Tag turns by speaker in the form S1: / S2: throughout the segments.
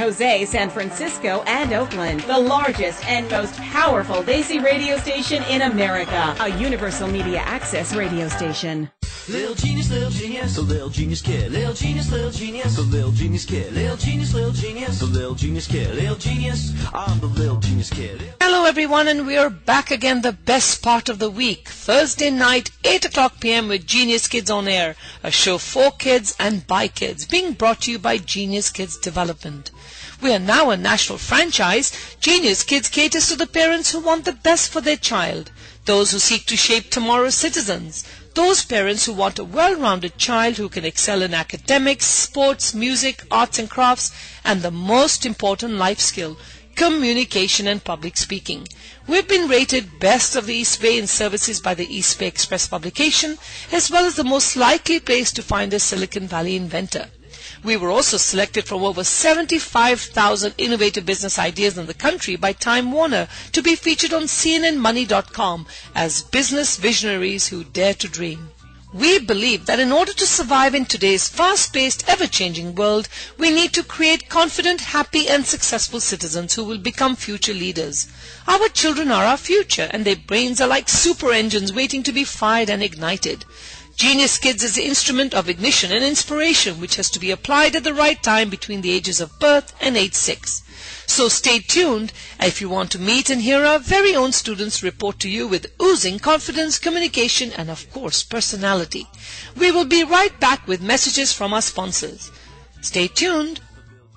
S1: Jose, San Francisco, and Oakland. The largest and most powerful Desi radio station in America. A Universal Media Access radio station.
S2: Little genius, the little genius kid. Little genius, the little genius kid. Little genius, the little genius kid. Little genius, I'm the little genius kid.
S3: Hello everyone, and we are back again, the best part of the week. Thursday night, 8 o'clock p.m. with Genius Kids on Air, a show for kids and by kids, being brought to you by Genius Kids Development. We are now a national franchise. Genius Kids caters to the parents who want the best for their child, those who seek to shape tomorrow's citizens, those parents who want a well-rounded child who can excel in academics, sports, music, arts and crafts, and the most important life skill, communication and public speaking. We've been rated Best of the East Bay in services by the East Bay Express publication, as well as the most likely place to find a Silicon Valley inventor. We were also selected from over 75,000 innovative business ideas in the country by Time Warner to be featured on CNNMoney.com as business visionaries who dare to dream. We believe that in order to survive in today's fast-paced, ever-changing world, we need to create confident, happy, and successful citizens who will become future leaders. Our children are our future, and their brains are like super engines waiting to be fired and ignited. Genius Kids is the instrument of ignition and inspiration which has to be applied at the right time between the ages of birth and age 6. So stay tuned if you want to meet and hear our very own students report to you with oozing confidence, communication, and of course personality. We will be right back with messages from our sponsors. Stay tuned.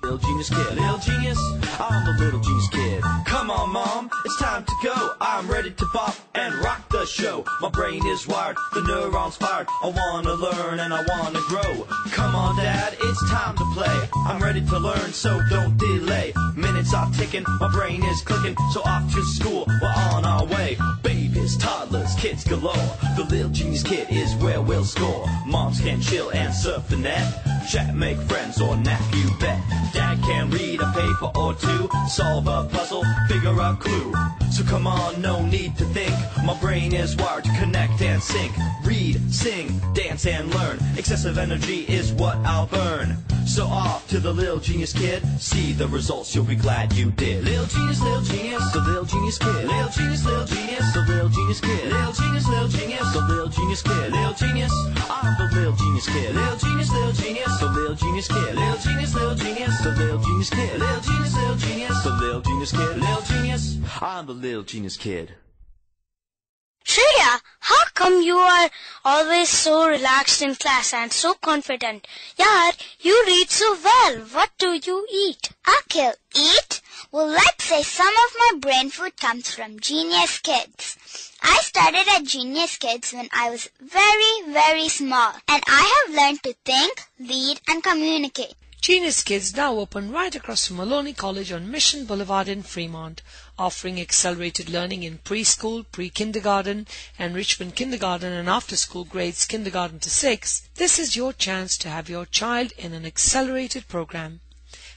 S2: Little genius kid, little genius, I'm the little genius kid. Come on, Mom, it's time to go. I'm ready to pop and rock the show. My brain is wired, the neurons fired. I wanna learn and I wanna grow. Come on, Dad, it's time to play. I'm ready to learn, so don't delay. Minutes are ticking, my brain is clicking. So off to school, we're on our way. Babies, toddlers, kids galore. The little genius kid is where we'll score. Moms can chill and surf the net. Chat, make friends, or nap, you bet. Dad can read a paper or two, solve a puzzle, figure a clue. So come on, no need to think. My brain is wired to connect and sync. Read, sing, dance and learn. Excessive energy is what I'll burn. So off to the little genius kid. See the results, you'll be glad you did. Little genius, the little genius kid. Little genius, the little genius kid. Little genius, the little genius kid. Little genius, I'm the little genius kid. Little genius, the little genius kid. Little genius, the little genius kid. Little genius, the little genius kid. Little genius, I'm the little genius kid.
S4: Shreya, how come you are always so relaxed in class and so confident? Yaar, you read so well. What do you eat?
S5: Akhil, eat? Well, let's say some of my brain food comes from Genius Kids. I started at Genius Kids when I was very, very small, and I have learned to think, lead, and communicate.
S3: Genius Kids now open right across from Maloney College on Mission Boulevard in Fremont, offering accelerated learning in preschool, pre-kindergarten, enrichment kindergarten, and after-school grades kindergarten to 6. This is your chance to have your child in an accelerated program.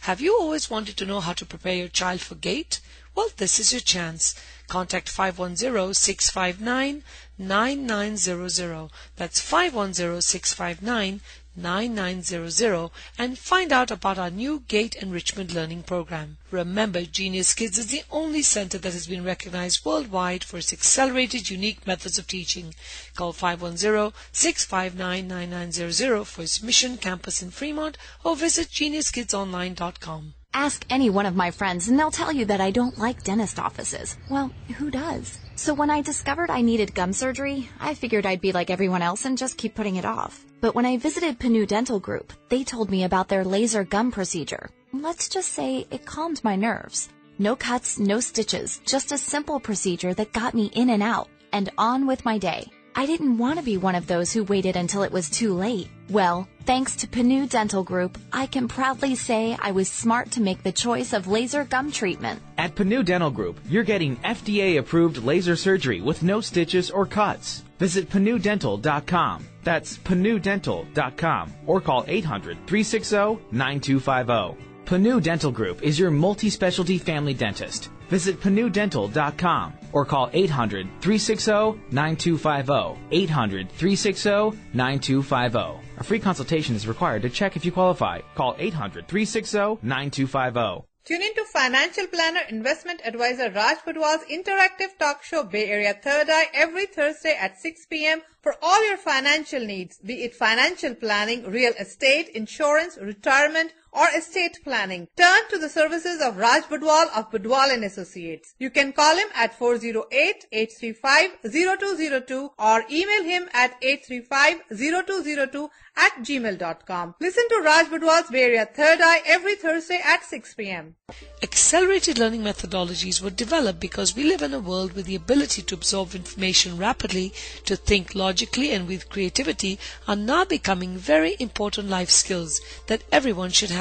S3: Have you always wanted to know how to prepare your child for GATE? Well, this is your chance. Contact 510-659-9900. That's 510-659-9900 and find out about our new GATE Enrichment Learning Program. Remember, Genius Kids is the only center that has been recognized worldwide for its accelerated, unique methods of teaching. Call 510-659-9900 for its mission campus in Fremont or visit geniuskidsonline.com.
S6: Ask any one of my friends and they'll tell you that I don't like dentist offices. Well, who does? So when I discovered I needed gum surgery, I figured I'd be like everyone else and just keep putting it off. But when I visited Panu Dental Group, they told me about their laser gum procedure. Let's just say it calmed my nerves. No cuts, no stitches, just a simple procedure that got me in and out and on with my day. I didn't want to be one of those who waited until it was too late. Well, thanks to Panu Dental Group, I can proudly say I was smart to make the choice of laser gum treatment.
S7: At Panu Dental Group, you're getting FDA-approved laser surgery with no stitches or cuts. Visit PanuDental.com. That's PanuDental.com or call 800-360-9250. Panu Dental Group is your multi-specialty family dentist. Visit panudental.com or call 800-360-9250. 800-360-9250. A free consultation is required to check if you qualify. Call 800-360-9250.
S8: Tune in to financial planner, investment advisor Raj Budwal's interactive talk show Bay Area Third Eye every Thursday at 6 p.m. for all your financial needs, be it financial planning, real estate, insurance, retirement, or estate planning. Turn to the services of Raj Budwal of Budwal & Associates. You can call him at 408-835-0202 or email him at 835-0202@gmail.com. Listen to Raj Budwal's Bay Area Third Eye every Thursday at 6 p.m.
S3: Accelerated learning methodologies were developed because we live in a world with the ability to absorb information rapidly, to think logically and with creativity are now becoming very important life skills that everyone should have.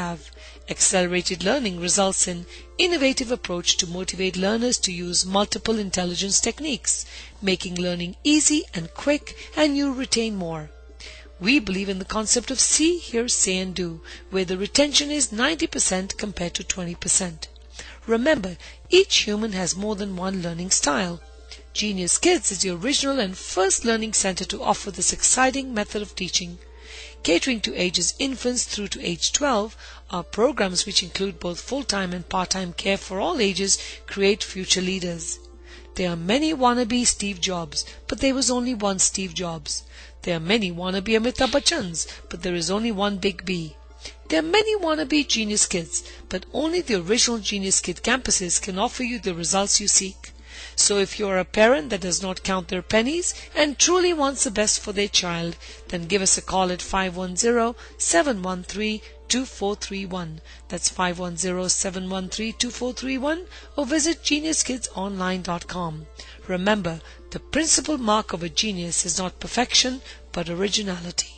S3: Accelerated learning results in innovative approach to motivate learners to use multiple intelligence techniques, making learning easy and quick, and you retain more. We believe in the concept of see, hear, say and do, where the retention is 90% compared to 20%. Remember, each human has more than one learning style. Genius Kids is the original and first learning center to offer this exciting method of teaching. Catering to ages infants through to age 12, our programs, which include both full-time and part-time care for all ages, create future leaders. There are many wannabe Steve Jobs, but there was only one Steve Jobs. There are many wannabe Amitabh Bachchans, but there is only one Big B. There are many wannabe Genius Kids, but only the original Genius Kid campuses can offer you the results you seek. So if you are a parent that does not count their pennies and truly wants the best for their child, then give us a call at 510-713-2431. That's 510-713-2431 or visit geniuskidsonline.com. Remember, the principal mark of a genius is not perfection, but originality.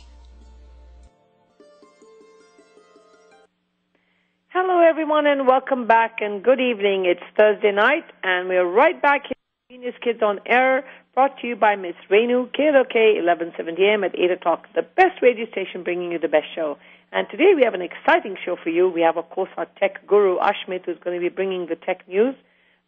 S9: Hello, everyone, and welcome back, and good evening. It's Thursday night, and we're right back here at Genius Kids on Air, brought to you by Miss Renu, KLOK, 1170 AM at 8 o'clock, the best radio station bringing you the best show. And today we have an exciting show for you. We have, of course, our tech guru, Ashmit, who's going to be bringing the tech news.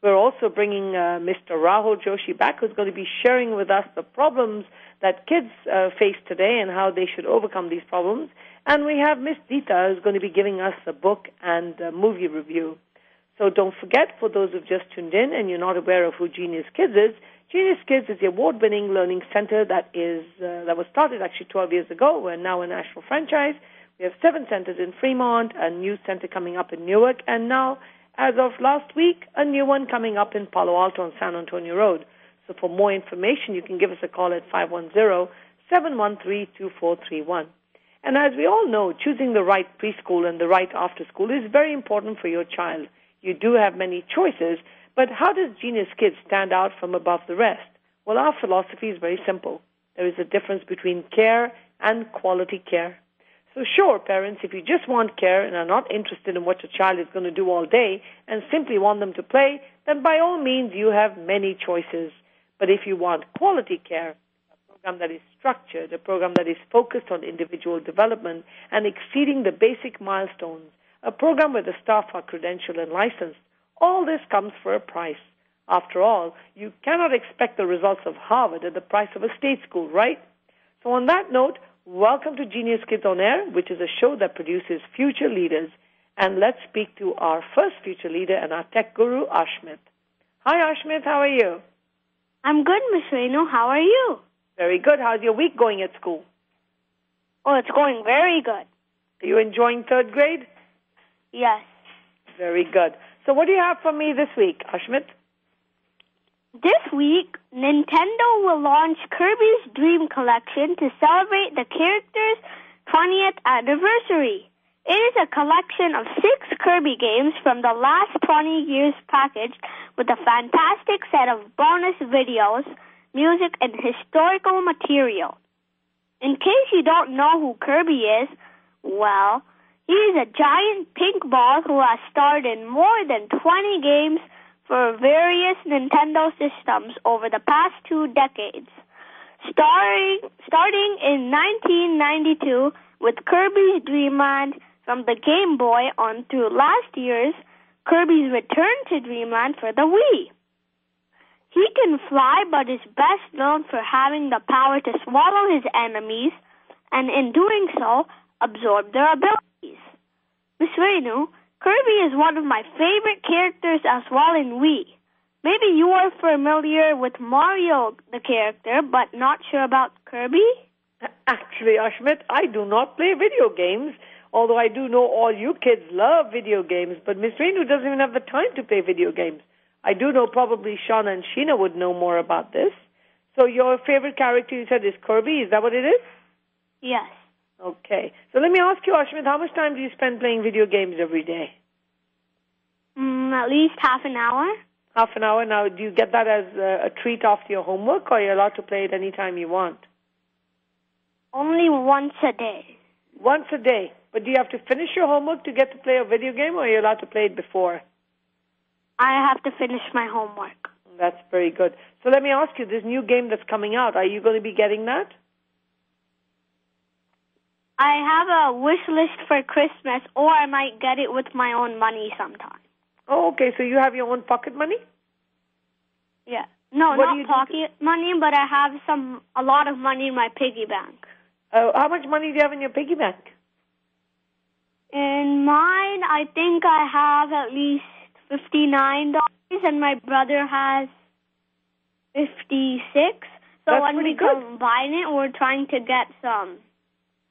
S9: We're also bringing Mr. Rahul Joshi back, who's going to be sharing with us the problems that kids face today and how they should overcome these problems. And we have Miss Deeta, who's going to be giving us a book and a movie review. So don't forget, for those who've just tuned in and you're not aware of who Genius Kids is, Genius Kids is the award-winning learning center that was started actually 12 years ago. We're now a national franchise. We have 7 centers in Fremont, a new center coming up in Newark, and now, as of last week, a new one coming up in Palo Alto on San Antonio Road. So for more information, you can give us a call at 510-713-2431. And as we all know, choosing the right preschool and the right after school is very important for your child. You do have many choices, but how does Genius Kids stand out from above the rest? Well, our philosophy is very simple. There is a difference between care and quality care. So sure, parents, if you just want care and are not interested in what your child is going to do all day and simply want them to play, then by all means you have many choices. But if you want quality care, a program that is structured, a program that is focused on individual development and exceeding the basic milestones, a program where the staff are credentialed and licensed, all this comes for a price. After all, you cannot expect the results of Harvard at the price of a state school, right? So on that note, welcome to Genius Kids on Air, which is a show that produces future leaders. And let's speak to our first future leader and our tech guru, Ashmit. Hi, Ashmit. How are you?
S4: I'm good, Miss Renu. How are you?
S9: Very good. How's your week going at school?
S4: Oh, it's going very good.
S9: Are you enjoying third grade?
S4: Yes.
S9: Very good. So what do you have for me this week, Ashmit?
S4: This week, Nintendo will launch Kirby's Dream Collection to celebrate the character's 20th anniversary. It is a collection of 6 Kirby games from the last 20 years packaged with a fantastic set of bonus videos, music, and historical material. In case you don't know who Kirby is, well, he is a giant pink ball who has starred in more than 20 games for various Nintendo systems over the past 2 decades. Starting in 1992 with Kirby's Dream Land, from the Game Boy on through last year's Kirby's Return to Dreamland for the Wii. He can fly, but is best known for having the power to swallow his enemies, and in doing so, absorb their abilities. Miss Renu, Kirby is one of my favorite characters as well in Wii. Maybe you are familiar with Mario, the character, but not sure about Kirby?
S9: Actually, Ashmit, I do not play video games, although I do know all you kids love video games, but Miss Renu doesn't even have the time to play video games. I do know probably Shauna and Sheena would know more about this. So your favorite character, you said, is Kirby. Is that what it is?
S4: Yes.
S9: Okay. So let me ask you, Ashmit, how much time do you spend playing video games every day?
S4: At least half an hour.
S9: Half an hour. Now, do you get that as a treat after your homework, or are you allowed to play it any time you want?
S4: Only once a day.
S9: Once a day. But do you have to finish your homework to get to play a video game, or are you allowed to play it before?
S4: I have to finish my homework.
S9: That's very good. So let me ask you, this new game that's coming out, are you going to be getting that?
S4: I have a wish list for Christmas, or I might get it with my own money sometime.
S9: Oh, okay. So you have your own pocket money?
S4: Yeah. No,
S9: what
S4: not pocket money, but I have a lot of money in my piggy bank.
S9: How much money do you have in your piggy bank?
S4: In mine, I think I have at least $59, and my brother has $56. So
S9: That's
S4: when we
S9: pretty good.
S4: combine it, we're trying to get some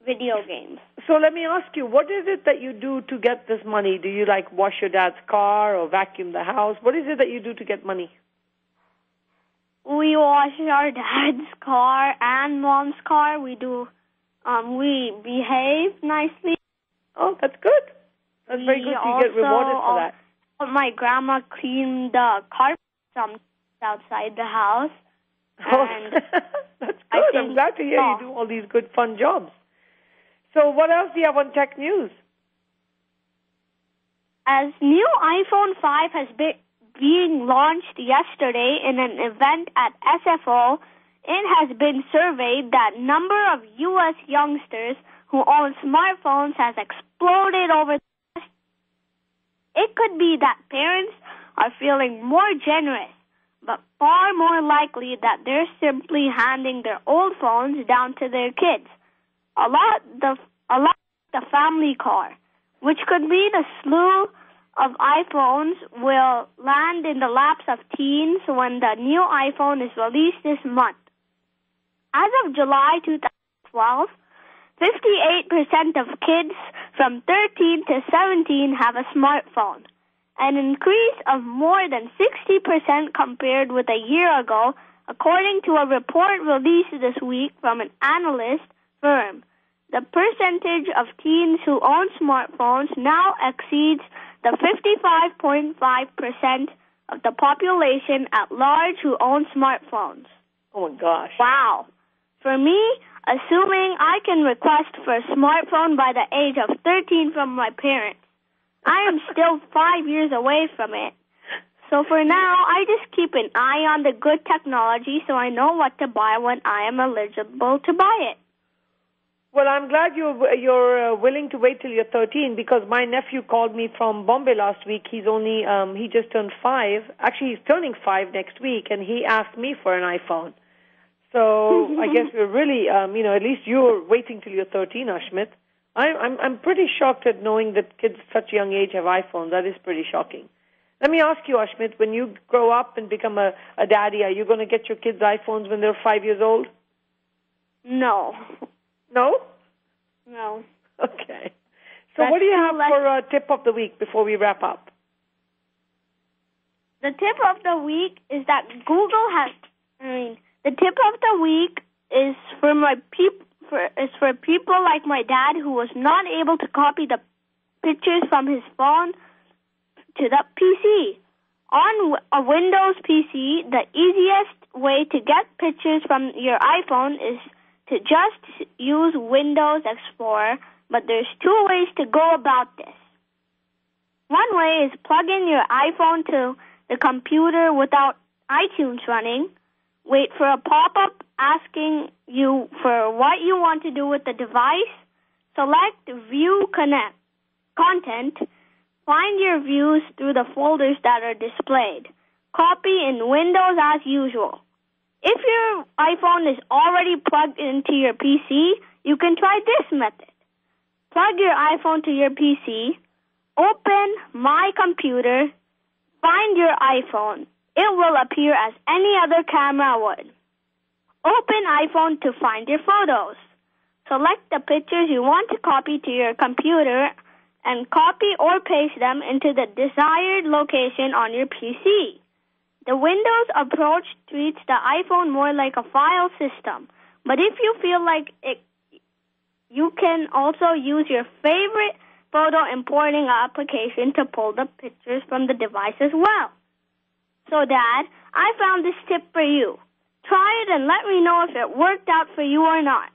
S4: video games.
S9: So let me ask you, what is it that you do to get this money? Do you, like, wash your dad's car or vacuum the house? What is it that you do to get money?
S4: We wash our dad's car and mom's car. We behave nicely.
S9: Oh, that's good. That's very good. So you get rewarded for that.
S4: My grandma cleaned the carpet outside the house. And
S9: that's good. I'm glad to hear you do all these good, fun jobs. So what else do you have on tech news?
S4: As new iPhone 5 has been being launched yesterday in an event at SFO, it has been surveyed that number of U.S. youngsters who own smartphones has exploded over the past. It could be that parents are feeling more generous, but far more likely that they're simply handing their old phones down to their kids. A lot the family car, which could mean a slew of iPhones will land in the laps of teens when the new iPhone is released this month. As of July 2012, 58% of kids from 13 to 17 have a smartphone, an increase of more than 60% compared with a year ago, according to a report released this week from an analyst firm. The percentage of teens who own smartphones now exceeds the 55.5% of the population at large who own smartphones.
S9: Oh, my gosh.
S4: Wow. For me, assuming I can request for a smartphone by the age of 13 from my parents, I am still 5 years away from it. So for now, I just keep an eye on the good technology so I know what to buy when I am eligible to buy it.
S9: Well, I'm glad you're willing to wait till you're 13, because my nephew called me from Bombay last week. He's only he just turned 5. Actually, he's turning 5 next week, and he asked me for an iPhone. So I guess we're really, at least you're waiting till you're 13, Ashmit. I'm pretty shocked at knowing that kids at such a young age have iPhones. That is pretty shocking. Let me ask you, Ashmit, when you grow up and become a daddy, are you going to get your kids iPhones when they're 5 years old?
S4: No.
S9: No?
S4: No.
S9: Okay. So what do you have for a tip of the week before we wrap up?
S4: The tip of the week is that Google has, the tip of the week is for people like my dad who was not able to copy the pictures from his phone to the PC. On a Windows PC, the easiest way to get pictures from your iPhone is to just use Windows Explorer, but there's 2 ways to go about this. One way is plug in your iPhone to the computer without iTunes running, wait for a pop-up asking you for what you want to do with the device, select View Connect. content, find your views through the folders that are displayed. Copy in Windows as usual. If your iPhone is already plugged into your PC, you can try this method. Plug your iPhone to your PC, open My Computer, find your iPhone. It will appear as any other camera would. Open iPhone to find your photos. Select the pictures you want to copy to your computer and copy or paste them into the desired location on your PC. The Windows approach treats the iPhone more like a file system, but if you feel like it, you can also use your favorite photo importing application to pull the pictures from the device as well. So, Dad, I found this tip for you. Try it and let me know if it worked out for you or not.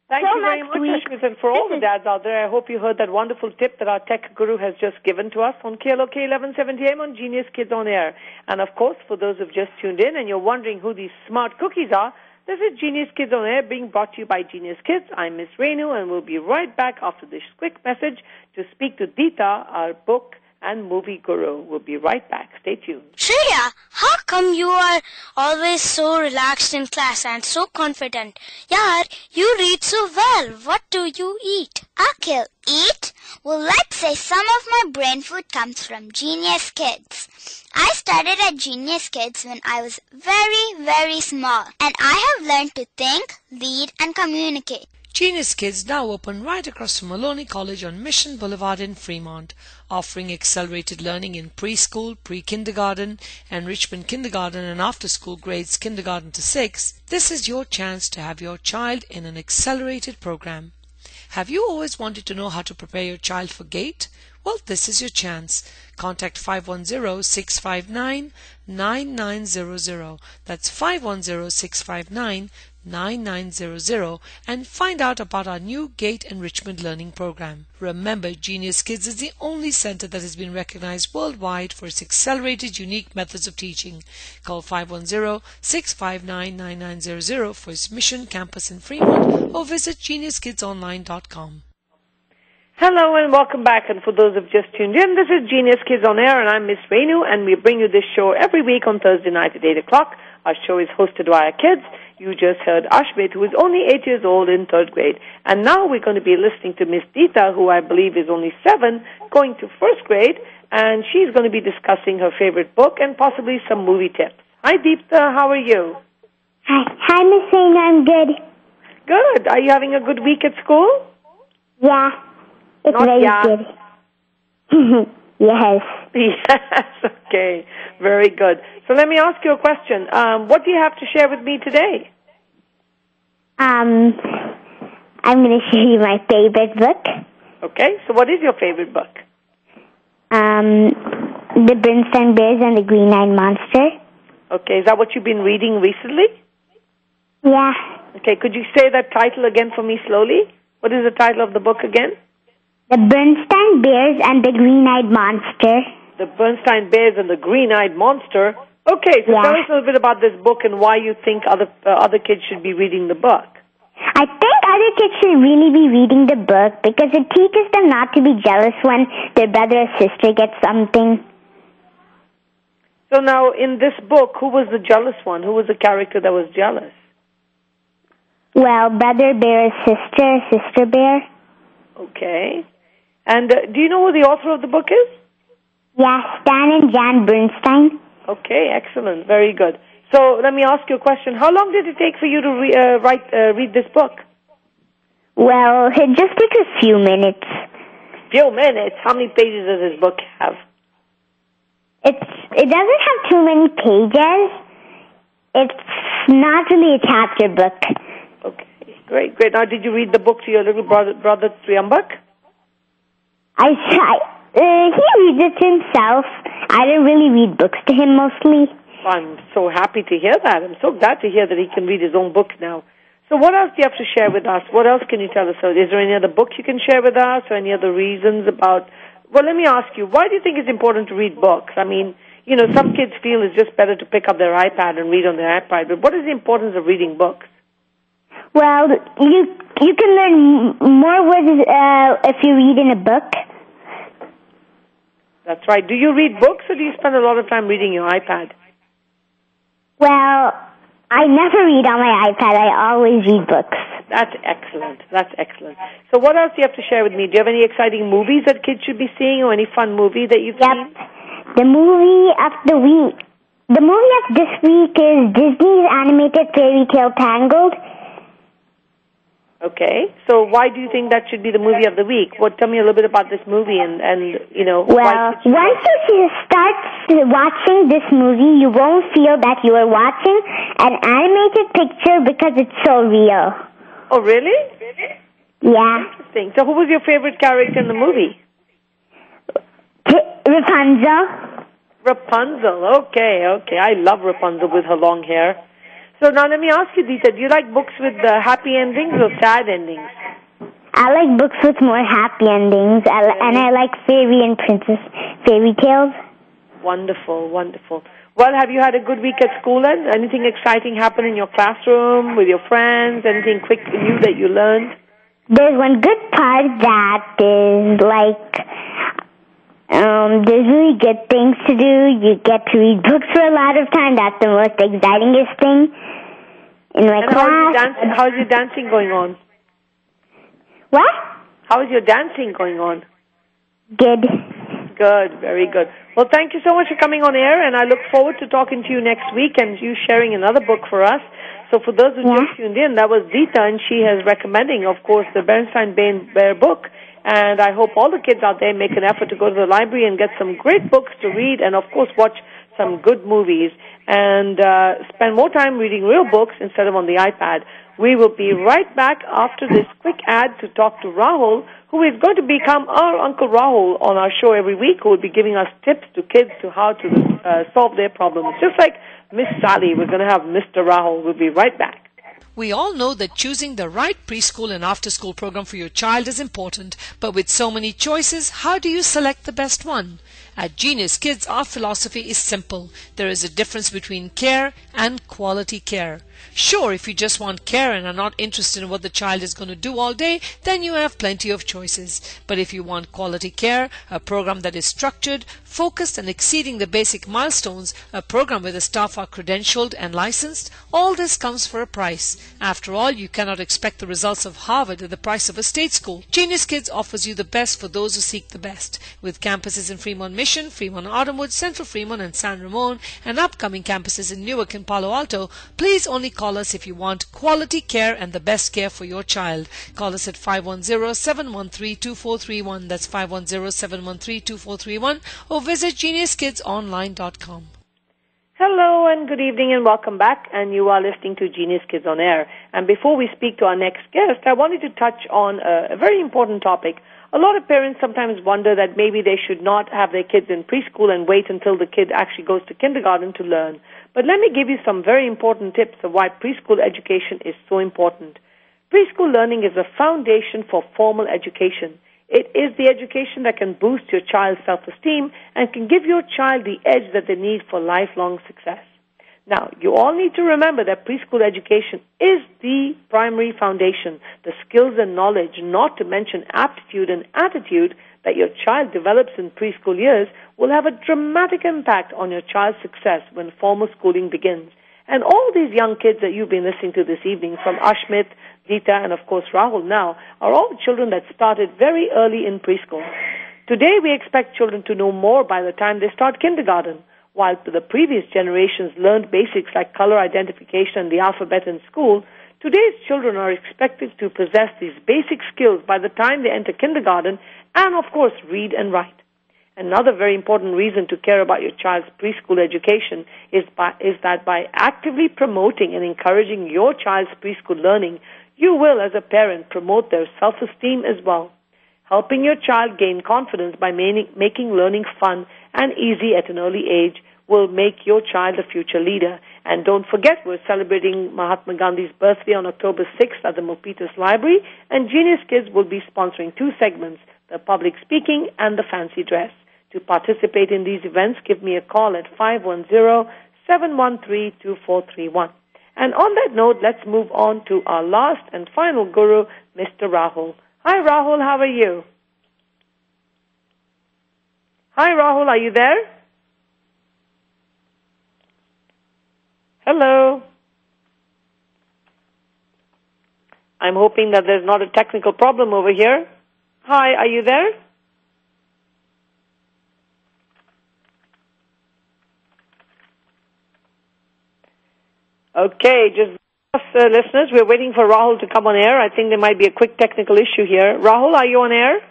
S9: Thank you very much, Ashmit. And for all the dads out there, I hope you heard that wonderful tip that our tech guru has just given to us on KLOK 1170 AM on Genius Kids on Air. And, of course, for those who've just tuned in and you're wondering who these smart cookies are, this is Genius Kids on Air being brought to you by Genius Kids. I'm Miss Renu, and we'll be right back after this quick message to speak to Deeta, our book and movie guru. We'll be right back. Stay tuned.
S5: Shreya, how come you are always so relaxed in class and so confident? Yaar, you read so well. What do you eat? Akhil, eat? Well, let's say some of my brain food comes from Genius Kids. I started at Genius Kids when I was very, very small, and I have learned to think, lead, and communicate.
S3: Genius Kids now open right across from Maloney College on Mission Boulevard in Fremont, offering accelerated learning in preschool, pre-kindergarten, enrichment kindergarten, and after-school grades kindergarten to 6. This is your chance to have your child in an accelerated program. Have you always wanted to know how to prepare your child for GATE? Well, this is your chance. Contact 510-659-9900. That's 510-659-9900 and find out about our new GATE Enrichment Learning Program. Remember, Genius Kids is the only center that has been recognized worldwide for its accelerated, unique methods of teaching. Call 510-659-9900 for its mission campus in Fremont or visit geniuskidsonline.com.
S9: Hello and welcome back. And for those who've just tuned in, this is Genius Kids on Air, and I'm Miss Renu, and we bring you this show every week on Thursday night at 8 o'clock. Our show is hosted by our kids. You just heard Ashmit, who is only 8 years old in 3rd grade. And now we're going to be listening to Miss Deeta, who I believe is only 7, going to 1st grade, and she's going to be discussing her favorite book and possibly some movie tips. Hi, Deeta. How are you?
S10: Hi, Miss Renu. I'm good.
S9: Good. Are you having a good week at school?
S10: Yeah. It's
S9: Not
S10: very good. Yes.
S9: Yes, okay. Very good. So let me ask you a question. What do you have to share with me today?
S10: I'm going to show you my favorite book.
S9: Okay, so what is your favorite book?
S10: The Bernstein Bears and the Green-Eyed Monster.
S9: Okay, is that what you've been reading recently?
S10: Yeah.
S9: Okay, could you say that title again for me slowly? What is the title of the book again?
S10: The Bernstein Bears and the Green-Eyed Monster.
S9: The Bernstein Bears and the Green-Eyed Monster. Okay, so tell us a little bit about this book and why you think other kids should be reading the book.
S10: I think other kids should really be reading the book because it teaches them not to be jealous when their brother or sister gets something.
S9: So now, in this book, who was the jealous one? Who was the character that was jealous?
S10: Well, brother bear, sister bear.
S9: Okay. And do you know who the author of the book is?
S10: Yeah, Stan and Jan Bernstein.
S9: Okay, excellent. Very good. So let me ask you a question. How long did it take for you to read this book?
S10: Well, it just took a few minutes.
S9: Few minutes? How many pages does this book have?
S10: It doesn't have too many pages. It's not really a chapter book.
S9: Okay, great. Now, did you read the book to your little brother Triambak?
S10: He reads it to himself. I don't really read books to him mostly.
S9: I'm so happy to hear that. I'm so glad to hear that he can read his own book now. So what else do you have to share with us? What else can you tell us? Is there any other book you can share with us or any other reasons about... Well, let me ask you, why do you think it's important to read books? I mean, you know, some kids feel it's just better to pick up their iPad and read on their iPad, but what is the importance of reading books?
S10: Well, you can learn more words if you read in a book.
S9: That's right. Do you read books or do you spend a lot of time reading your iPad?
S10: Well, I never read on my iPad. I always read books.
S9: That's excellent. That's excellent. So what else do you have to share with me? Do you have any exciting movies that kids should be seeing or any fun movie that you've seen?
S10: The movie of the week. The movie of this week is Disney's animated fairy tale Tangled.
S9: Okay. So why do you think that should be the movie of the week? Tell me a little bit about this movie and you know.
S10: Well, once you start watching this movie, you won't feel that you are watching an animated picture because it's so real.
S9: Oh, really?
S10: Yeah.
S9: Interesting. So who was your favorite character in the movie?
S10: Rapunzel.
S9: Rapunzel. Okay. I love Rapunzel with her long hair. So now let me ask you, Dita, do you like books with happy endings or sad endings?
S10: I like books with more happy endings, and I like fairy and princess fairy tales.
S9: Wonderful. Well, have you had a good week at school then? Anything exciting happen in your classroom, with your friends? Anything quick new that you learned?
S10: There's one good part that is like, there's really good things to do. You get to read books for a lot of time. That's the most excitingest thing in my class.
S9: How's your dancing going on?
S10: What?
S9: How is your dancing going on?
S10: Good.
S9: Good, very good. Well, thank you so much for coming on air, and I look forward to talking to you next week and you sharing another book for us. So for those who just tuned in, that was Dita, and she is recommending, of course, the Bernstein Bear book. And I hope all the kids out there make an effort to go to the library and get some great books to read and, of course, watch some good movies and spend more time reading real books instead of on the iPad. We will be right back after this quick ad to talk to Rahul, who is going to become our Uncle Rahul on our show every week, who will be giving us tips to kids to how to solve their problems. Just like Miss Sally, we're going to have Mr. Rahul. We'll be right back.
S3: We all know that choosing the right preschool and after-school program for your child is important, but with so many choices, how do you select the best one? At Genius Kids, our philosophy is simple. There is a difference between care and quality care. Sure, if you just want care and are not interested in what the child is going to do all day, then you have plenty of choices. But if you want quality care, a program that is structured, focused and exceeding the basic milestones, a program where the staff are credentialed and licensed, all this comes for a price. After all, you cannot expect the results of Harvard at the price of a state school. Genius Kids offers you the best for those who seek the best. With campuses in Fremont Mission, Fremont Autumnwood, Central Fremont and San Ramon, and upcoming campuses in Newark and Palo Alto, please only call us if you want quality care and the best care for your child. Call us at 510-713-2431. That's 510-713-2431, or visit geniuskidsonline.com.
S9: Hello and good evening and welcome back, and you are listening to Genius Kids on Air. And before we speak to our next guest, I wanted to touch on a very important topic. A lot of parents sometimes wonder that maybe they should not have their kids in preschool and wait until the kid actually goes to kindergarten to learn. But let me give you some very important tips of why preschool education is so important. Preschool learning is a foundation for formal education. It is the education that can boost your child's self-esteem and can give your child the edge that they need for lifelong success. Now, you all need to remember that preschool education is the primary foundation. The skills and knowledge, not to mention aptitude and attitude, that your child develops in preschool years will have a dramatic impact on your child's success when formal schooling begins. And all these young kids that you've been listening to this evening, from Ashmit, Dita, and of course Rahul now, are all children that started very early in preschool. Today we expect children to know more by the time they start kindergarten. While the previous generations learned basics like color identification and the alphabet in school, today's children are expected to possess these basic skills by the time they enter kindergarten and, of course, read and write. Another very important reason to care about your child's preschool education is that by actively promoting and encouraging your child's preschool learning, you will, as a parent, promote their self-esteem as well. Helping your child gain confidence by making learning fun and easy at an early age will make your child a future leader. And don't forget, we're celebrating Mahatma Gandhi's birthday on October 6th at the Milpitas Library, and Genius Kids will be sponsoring two segments, the public speaking and the fancy dress. To participate in these events, give me a call at 510-713-2431. And on that note, let's move on to our last and final guru, Mr. Rahul. Hi, Rahul. How are you? Hi, Rahul. Are you there? Hello. I'm hoping that there's not a technical problem over here. Hi, are you there? Okay, just listeners, we're waiting for Rahul to come on air. I think there might be a quick technical issue here. Rahul, are you on air?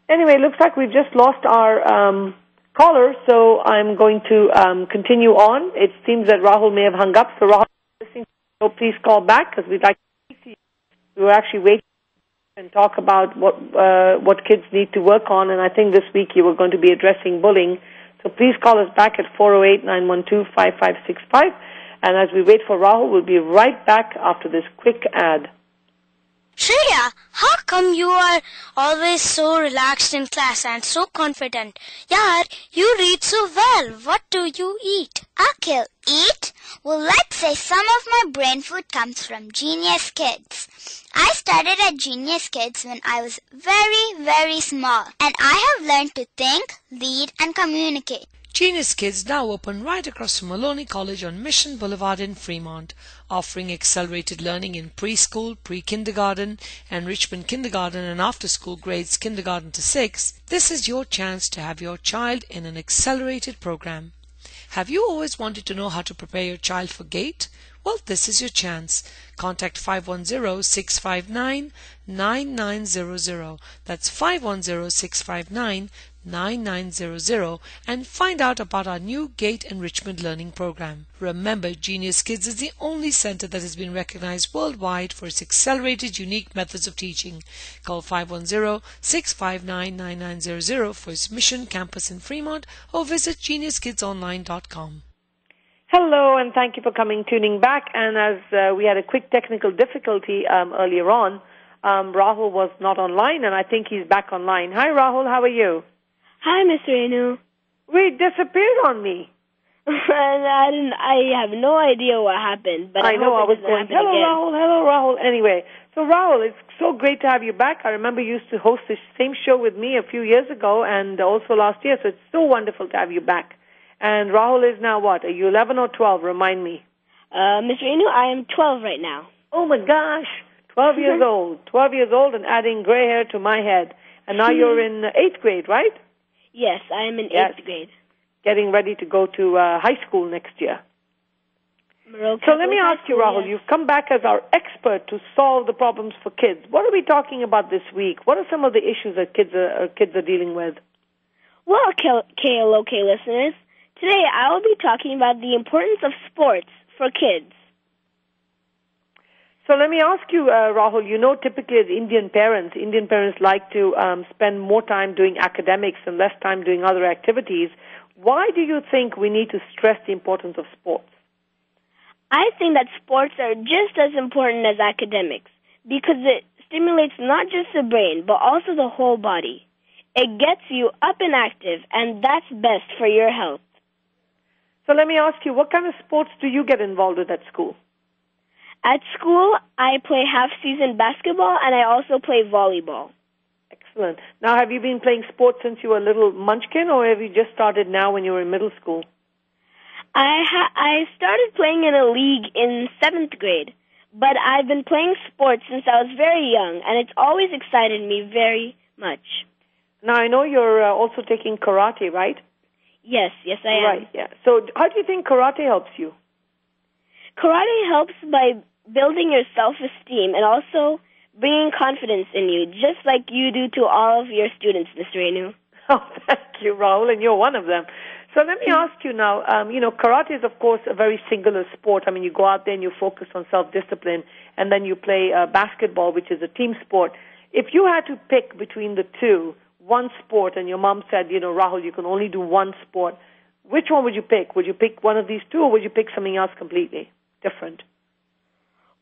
S9: Anyway, it looks like we've just lost our caller, so I'm going to continue on. It seems that Rahul may have hung up, so Rahul, listening, so please call back because we'd like to speak to you. We were actually waiting and talk about what kids need to work on, and I think this week you were going to be addressing bullying. So please call us back at 408-912-5565. And as we wait for Rahul, we'll be right back after this quick ad.
S5: Shreya, how come you are always so relaxed in class and so confident? Yaar, you read so well. What do you eat? Akhil, eat? Well, let's say some of my brain food comes from Genius Kids. I started at Genius Kids when I was very, very small. And I have learned to think, lead, and communicate.
S3: Genius Kids now open right across from Maloney College on Mission Boulevard in Fremont, offering accelerated learning in preschool, pre-kindergarten, enrichment kindergarten, and after-school grades kindergarten to 6. This is your chance to have your child in an accelerated program. Have you always wanted to know how to prepare your child for GATE? Well, this is your chance. Contact 510-659-9900. That's 510-659-9900 and find out about our new GATE Enrichment Learning Program. Remember, Genius Kids is the only center that has been recognized worldwide for its accelerated, unique methods of teaching. Call 510-659-9900 for its mission campus in Fremont or visit geniuskidsonline.com.
S9: Hello, and thank you for tuning back. And as we had a quick technical difficulty earlier on, Rahul was not online, and I think he's back online. Hi, Rahul. How are you?
S4: Hi, Mr. Renu.
S9: Wait, disappeared on me.
S4: I have no idea what happened, but I
S9: know I was going, hello, Rahul. Anyway, so Rahul, it's so great to have you back. I remember you used to host the same show with me a few years ago and also last year, so it's so wonderful to have you back. And Rahul is now what? Are you 11 or 12? Remind me.
S4: Mr. Renu, I am 12 right now.
S9: Oh, my gosh. 12 years old. 12 years old and adding gray hair to my head. And now you're in 8th grade, right?
S4: Yes, I am in 8th grade.
S9: Getting ready to go to high school next year. So let me ask you, Rahul, you've come back as our expert to solve the problems for kids. What are we talking about this week? What are some of the issues that kids are dealing with?
S4: Well, KLOK listeners, today I will be talking about the importance of sports for kids.
S9: So let me ask you, Rahul, you know typically as Indian parents like to spend more time doing academics and less time doing other activities. Why do you think we need to stress the importance of sports?
S4: I think that sports are just as important as academics because it stimulates not just the brain but also the whole body. It gets you up and active, and that's best for your health.
S9: So let me ask you, what kind of sports do you get involved with at school?
S4: At school, I play half-season basketball, and I also play volleyball.
S9: Excellent. Now, have you been playing sports since you were a little munchkin, or have you just started now when you were in middle school?
S4: I started playing in a league in 7th grade, but I've been playing sports since I was very young, and it's always excited me very much.
S9: Now, I know you're also taking karate, right?
S4: Yes, I am.
S9: Right, yeah. So how do you think karate helps you?
S4: Karate helps by building your self-esteem and also bringing confidence in you, just like you do to all of your students, Mr. Renu.
S9: Oh, thank you, Rahul, and you're one of them. So let me ask you now, karate is, of course, a very singular sport. I mean, you go out there and you focus on self-discipline, and then you play basketball, which is a team sport. If you had to pick between the two, one sport, and your mom said, Rahul, you can only do one sport, which one would you pick? Would you pick one of these two, or would you pick something else completely different?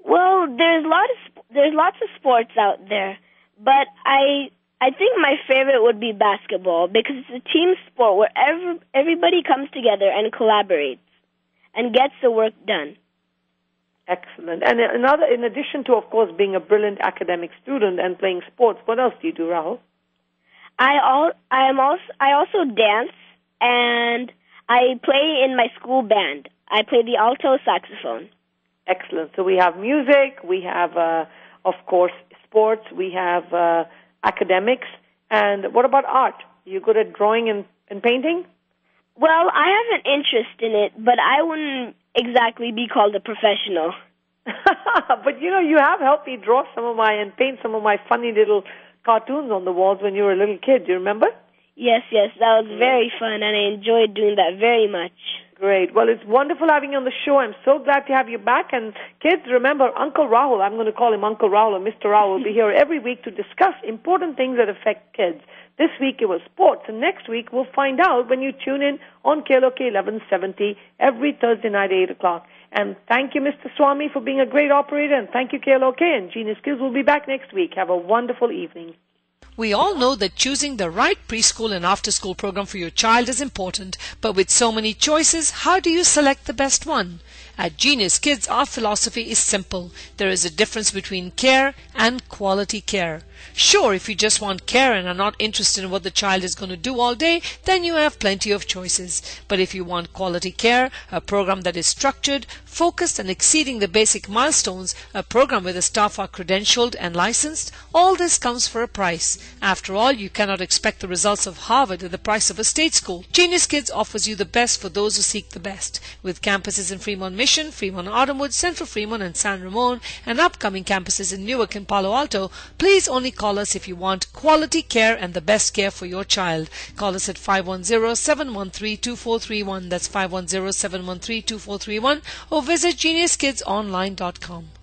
S4: Well, there's lots of sports out there, but I think my favorite would be basketball because it's a team sport where everybody comes together and collaborates. and gets the work done.
S9: Excellent. And in addition to, of course, being a brilliant academic student and playing sports, what else do you do, Rahul?
S4: I also dance, and I play in my school band. I play the alto saxophone.
S9: Excellent. So we have music, we have, of course, sports, we have academics, and what about art? Are you good at drawing and painting?
S4: Well, I have an interest in it, but I wouldn't exactly be called a professional.
S9: But, you have helped me draw and paint some of my funny little cartoons on the walls when you were a little kid. Do you remember?
S4: Yes, that was very fun, and I enjoyed doing that very much.
S9: Great. Well, it's wonderful having you on the show. I'm so glad to have you back. And kids, remember, Uncle Rahul, I'm going to call him Uncle Rahul or Mr. Rahul, will be here every week to discuss important things that affect kids. This week it was sports, and next week we'll find out when you tune in on KLOK 1170 every Thursday night at 8 o'clock. And thank you, Mr. Swami, for being a great operator, and thank you, KLOK, and Genius Kids will be back next week. Have a wonderful evening.
S3: We all know that choosing the right preschool and after-school program for your child is important, but with so many choices, how do you select the best one? At Genius Kids, our philosophy is simple. There is a difference between care and quality care. Sure, if you just want care and are not interested in what the child is going to do all day, then you have plenty of choices. But if you want quality care, a program that is structured, focused and exceeding the basic milestones, a program where the staff are credentialed and licensed, all this comes for a price. After all, you cannot expect the results of Harvard at the price of a state school. Genius Kids offers you the best for those who seek the best. With campuses in Fremont Mission, Fremont Autumnwood, Central Fremont and San Ramon, and upcoming campuses in Newark and Palo Alto, please only call us if you want quality care and the best care for your child. Call us at 510-713-2431. That's 510-713-2431, or visit geniuskidsonline.com.